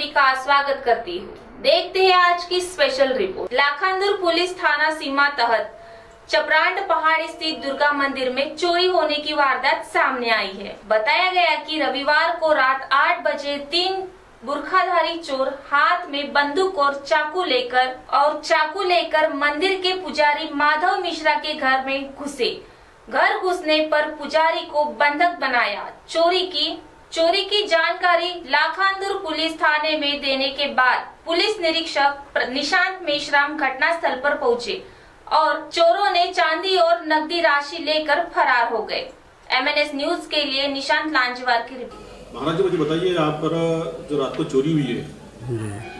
सभी का स्वागत करती हूँ। देखते हैं आज की स्पेशल रिपोर्ट। लाखांदूर पुलिस थाना सीमा तहत चपरांड पहाड़ स्थित दुर्गा मंदिर में चोरी होने की वारदात सामने आई है। बताया गया कि रविवार को रात 8 बजे 3 बुरखाधारी चोर हाथ में बंदूक और चाकू लेकर मंदिर के पुजारी माधव मिश्रा के घर में घुसे। घर घुसने पर पुजारी को बंधक बनाया। चोरी की जानकारी लाखांदूर पुलिस थाने में देने के बाद पुलिस निरीक्षक निशांत मेश्राम घटनास्थल पर पहुंचे और चोरों ने चांदी और नकदी राशि लेकर फरार हो गए। MNS न्यूज के लिए निशांत लांजवार की रिपोर्ट। महाराज जी मुझे बताइए, यहाँ पर जो रात को चोरी हुई है,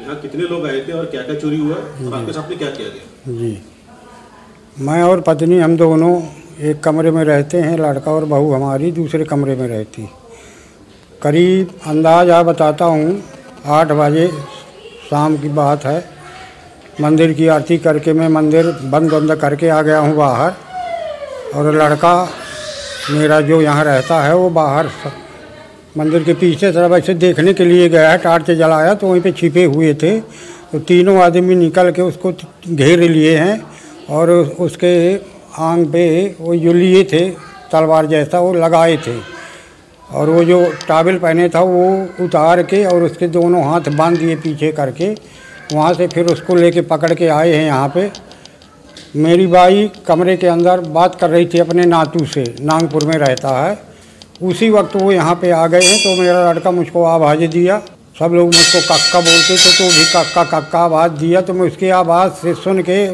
यहाँ कितने लोग आए थे और क्या क्या चोरी हुआ और आपके साथ में क्या किया गया? जी, मैं और पत्नी हम दोनों एक कमरे में रहते हैं। लड़का और बहू हमारी दूसरे कमरे में रहती। करीब अंदाज़ा बताता हूँ 8 बजे शाम की बात है। मंदिर की आरती करके मैं मंदिर बंद करके आ गया हूँ बाहर, और लड़का मेरा जो यहाँ रहता है वो बाहर मंदिर के पीछे तरफ ऐसे देखने के लिए गया है। टार्च जलाया तो वहीं पे छिपे हुए थे, तो तीनों आदमी निकल के उसको घेर लिए हैं और उसके आंग पे वो जो लिए थे तलवार जैसा वो लगाए थे, और वो जो टावल पहने था वो उतार के और उसके दोनों हाथ बांध दिए पीछे करके। वहाँ से फिर उसको लेके पकड़ के आए हैं यहाँ पे। मेरी बाई कमरे के अंदर बात कर रही थी अपने नातू से, नागपुर में रहता है। उसी वक्त वो यहाँ पे आ गए हैं, तो मेरा लड़का मुझको आवाज़ दिया। सब लोग मुझको कक्का बोलते थे तो भी कक्का आवाज़ दिया, तो मैं उसकी आवाज़ से सुन के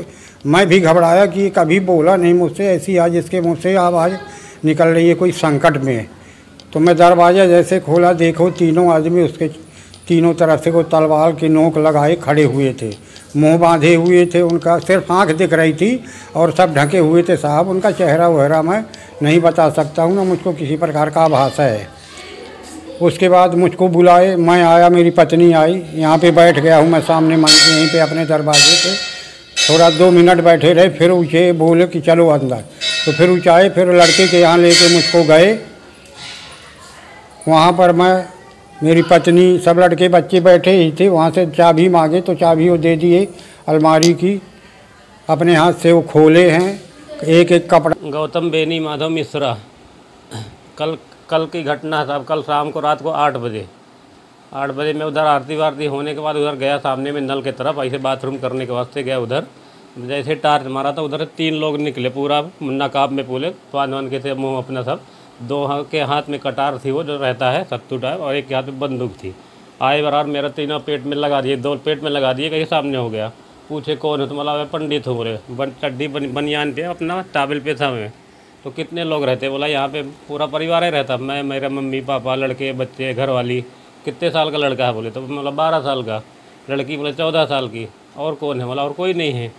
मैं भी घबराया कि कभी बोला नहीं मुझसे, ऐसी आज इसके मुँह से आवाज़ निकल रही है, कोई संकट में है। तो मैं दरवाज़ा जैसे खोला, देखो तीनों आदमी उसके तीनों तरफ से वो तलवार की नोक लगाए खड़े हुए थे, मुंह बांधे हुए थे, उनका सिर्फ आंख दिख रही थी और सब ढके हुए थे साहब। उनका चेहरा वहरा मैं नहीं बता सकता हूँ, ना मुझको किसी प्रकार का आभासा है। उसके बाद मुझको बुलाए, मैं आया, मेरी पत्नी आई, यहाँ पे बैठ गया हूँ मैं सामने यहीं पे अपने दरवाजे पे। थोड़ा 2 मिनट बैठे रहे, फिर ऊँचे बोले कि चलो अंदर। तो फिर ऊँचाए, फिर लड़के के यहाँ लेके मुझको गए। वहाँ पर मैं, मेरी पत्नी, सब लड़के बच्चे बैठे ही थे। वहाँ से चाबी मांगे तो चाबी वो दे दिए अलमारी की, अपने हाथ से वो खोले हैं एक एक कपड़ा। गौतम बेनी माधव मिश्रा, कल की घटना था। कल शाम को रात को 8 बजे मैं उधर आरती वारती होने के बाद उधर गया सामने में नल के तरफ, ऐसे बाथरूम करने के वास्ते गया उधर। जैसे टार्च मारा था उधर 3 लोग निकले, पूरा नकाब में पूरे पान के थे, मुँह अपना सब। 2 के हाथ में कटार थी वो जो रहता है सत्तू टाइप, और एक के हाथ में बंदूक थी। आए बराबर मेरा तीनों पेट में लगा दिए, 2 पेट में लगा दिए, कहीं सामने हो गया। पूछे कौन है, तो मतलब मैं पंडित हूँ बोले। चड्डी बनियान पे अपना टावल पे था मैं। तो कितने लोग रहते, बोला यहाँ पे पूरा परिवार ही रहता, मैं, मेरा मम्मी पापा, लड़के बच्चे, घर वाली। कितने साल का लड़का है बोले, तो मतलब 12 साल का। लड़की बोले 14 साल की। और कौन है, बोला और कोई नहीं है।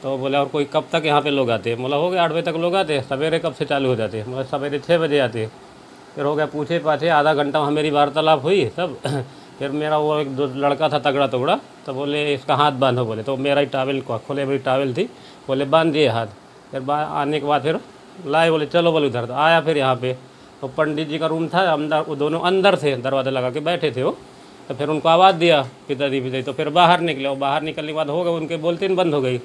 तो बोले और कोई कब तक यहाँ पे लोग आते? बोला हो गया 8 बजे तक लोग आते। सवेरे कब से चालू हो जाते? मतलब सवेरे 6 बजे आते। फिर हो गया पूछे पाछे, आधा घंटा वहाँ मेरी वार्तालाप हुई सब। फिर मेरा वो एक दो लड़का था तगड़ा, तो बोले इसका हाथ बांधो बोले। तो मेरा ही टावल खोले हुई टावल थी, बोले बांध दिए हाथ। फिर आने के बाद फिर लाए, बोले चलो बोले उधर। तो आया फिर यहाँ पे, तो पंडित जी का रूम था अंदर, वो दोनों अंदर थे, दरवाज़ा लगा के बैठे थे वो। तो फिर उनको आवाज़ दिया पिताजी। तो फिर बाहर निकले, और बाहर निकलने के बाद हो गए उनके बोलते बंद हो गई।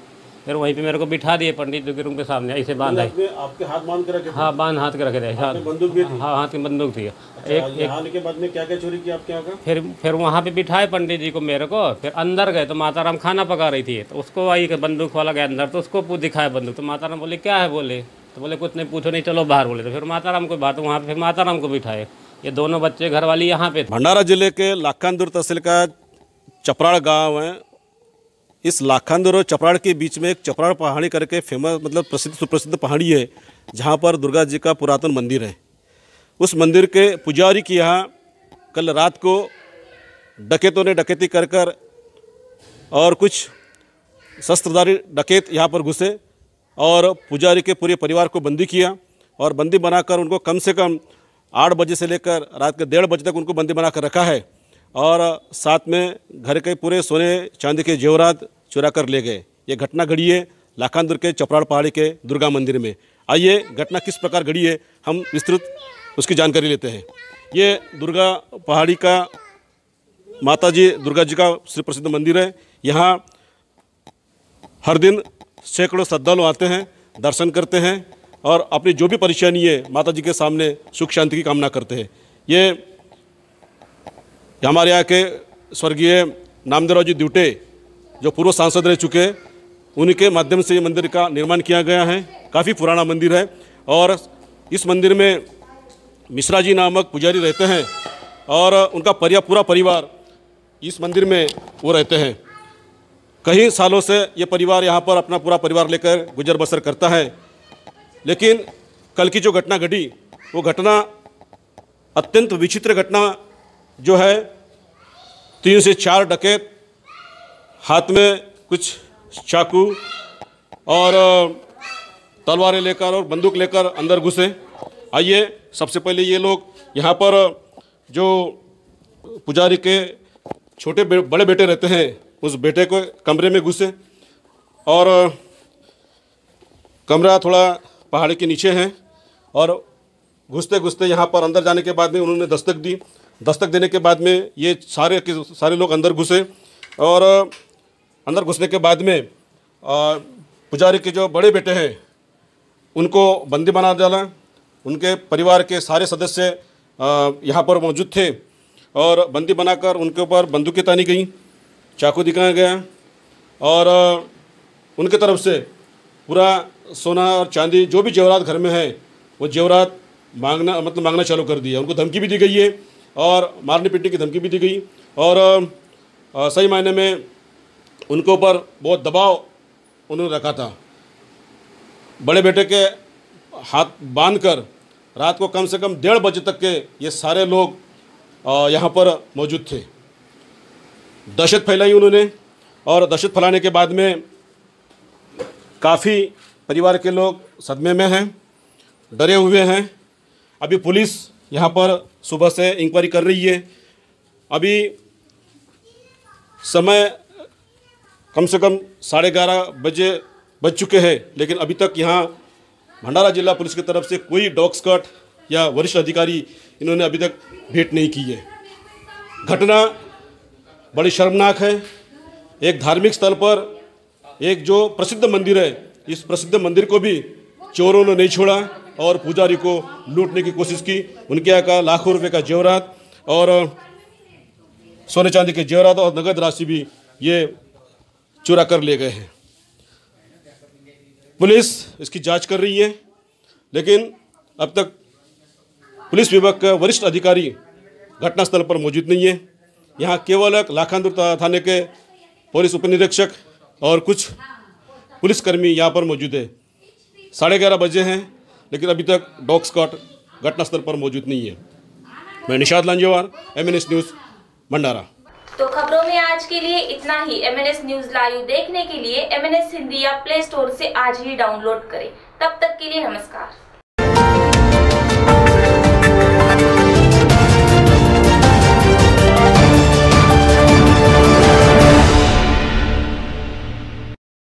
फिर वहीं पे मेरे को बिठा दिए पंडित जी के रूम के सामने, ऐसे बांधा। आपके हाथ बांध के रखे? हाँ, बांध हाथ के रखे थे। बंदूक भी थी? हाँ, हाथ की बंदूक थी। एक आने के बाद में क्या क्या चोरी की आपके यहाँ का? फिर वहाँ पे बिठाए पंडित जी को मेरे को। फिर अंदर गए तो माता राम खाना पका रही थी, तो उसको आई बंदूक वाला गया अंदर, तो उसको दिखाया बंदूक। तो माता राम बोले क्या है, बोले तो बोले कुछ नहीं, पूछो नहीं, चलो बाहर बोले। तो फिर माता राम को बात, वहाँ पे फिर माता राम को बिठाए। ये दोनों बच्चे घर वाली यहाँ पे। भंडारा जिले के लाखांदूर तहसील का चपराड़ गाँव है। इस लाखांदूर और चपराड़ के बीच में एक चपराड़ पहाड़ी करके फेमस, मतलब प्रसिद्ध सुप्रसिद्ध पहाड़ी है, जहाँ पर दुर्गा जी का पुरातन मंदिर है। उस मंदिर के पुजारी के यहाँ कल रात को डकैतों ने डकैती कर और कुछ शस्त्रधारी डकैत यहाँ पर घुसे और पुजारी के पूरे परिवार को बंदी किया, और बंदी बनाकर उनको कम से कम 8 बजे से लेकर रात के 1:30 बजे तक उनको बंदी बनाकर रखा है। और साथ में घर के पूरे सोने चांदी के जेवरात चुरा कर ले गए। ये घटना घड़ी है लाखांदूर के चपराड़ पहाड़ी के दुर्गा मंदिर में। आइए घटना किस प्रकार घड़ी है हम विस्तृत उसकी जानकारी लेते हैं। ये दुर्गा पहाड़ी का माता जी दुर्गा जी का श्री प्रसिद्ध मंदिर है। यहाँ हर दिन सैकड़ों श्रद्धालु आते हैं, दर्शन करते हैं और अपनी जो भी परेशानी है माता जी के सामने सुख शांति की कामना करते हैं। ये हमारे यहाँ के स्वर्गीय नामदेवराव जी द्यूटे जो पूर्व सांसद रह चुके हैं, उनके माध्यम से ये मंदिर का निर्माण किया गया है। काफ़ी पुराना मंदिर है और इस मंदिर में मिश्रा जी नामक पुजारी रहते हैं और उनका पूरा परिवार इस मंदिर में वो रहते हैं। कई सालों से ये परिवार यहाँ पर अपना पूरा परिवार लेकर गुजर बसर करता है। लेकिन कल की जो घटना घटी, वो घटना अत्यंत विचित्र घटना जो है, 3 से 4 डकैत हाथ में कुछ चाकू और तलवारें लेकर और बंदूक लेकर अंदर घुसे। आइए सबसे पहले ये लोग यहाँ पर जो पुजारी के छोटे बड़े बेटे रहते हैं, उस बेटे को कमरे में घुसे और कमरा थोड़ा पहाड़ी के नीचे है और घुसते घुसते यहाँ पर अंदर जाने के बाद में उन्होंने दस्तक दी। दस्तक देने के बाद में ये सारे लोग अंदर घुसे और अंदर घुसने के बाद में पुजारी के जो बड़े बेटे हैं उनको बंदी बना डाला। उनके परिवार के सारे सदस्य यहाँ पर मौजूद थे और बंदी बनाकर उनके ऊपर बंदूकें तानी गई, चाकू दिखाया गया और उनके तरफ से पूरा सोना और चांदी जो भी जेवरात घर में है वो जेवरात मांगना चालू कर दिया। उनको धमकी भी दी गई है और मारने पीटने की धमकी भी दी गई और सही मायने में उनके ऊपर बहुत दबाव उन्होंने रखा था। बड़े बेटे के हाथ बांधकर रात को कम से कम 1:30 बजे तक के ये सारे लोग यहाँ पर मौजूद थे। दहशत फैलाई उन्होंने और दहशत फैलाने के बाद में काफ़ी परिवार के लोग सदमे में हैं, डरे हुए हैं। अभी पुलिस यहाँ पर सुबह से इंक्वायरी कर रही है। अभी समय कम से कम 11:30 बजे बज चुके हैं, लेकिन अभी तक यहाँ भंडारा जिला पुलिस की तरफ से कोई डॉग स्क्वाड या वरिष्ठ अधिकारी इन्होंने अभी तक भेंट नहीं की है। घटना बड़ी शर्मनाक है। एक धार्मिक स्थल पर एक जो प्रसिद्ध मंदिर है, इस प्रसिद्ध मंदिर को भी चोरों ने नहीं छोड़ा और पुजारी को लूटने की कोशिश की। उनके यहाँ का लाखों रुपए का जेवरात और सोने चांदी के जेवरात और नगद राशि भी ये चुरा कर ले गए हैं। पुलिस इसकी जांच कर रही है, लेकिन अब तक पुलिस विभाग का वरिष्ठ अधिकारी घटनास्थल पर मौजूद नहीं है। यहाँ केवल लाखांदूर थाने के पुलिस उपनिरीक्षक और कुछ पुलिसकर्मी यहाँ पर मौजूद है। 11:30 बजे हैं, लेकिन अभी तक डॉग स्क्वाड घटनास्थल पर मौजूद नहीं है। मैं निशाद लांजेवार, MNS न्यूज़ भंडारा। तो खबरों में आज के लिए इतना ही। MNS न्यूज़ लाइव देखने के लिए MNS हिंदी या प्ले स्टोर से आज ही डाउनलोड करें। तब तक के लिए नमस्कार।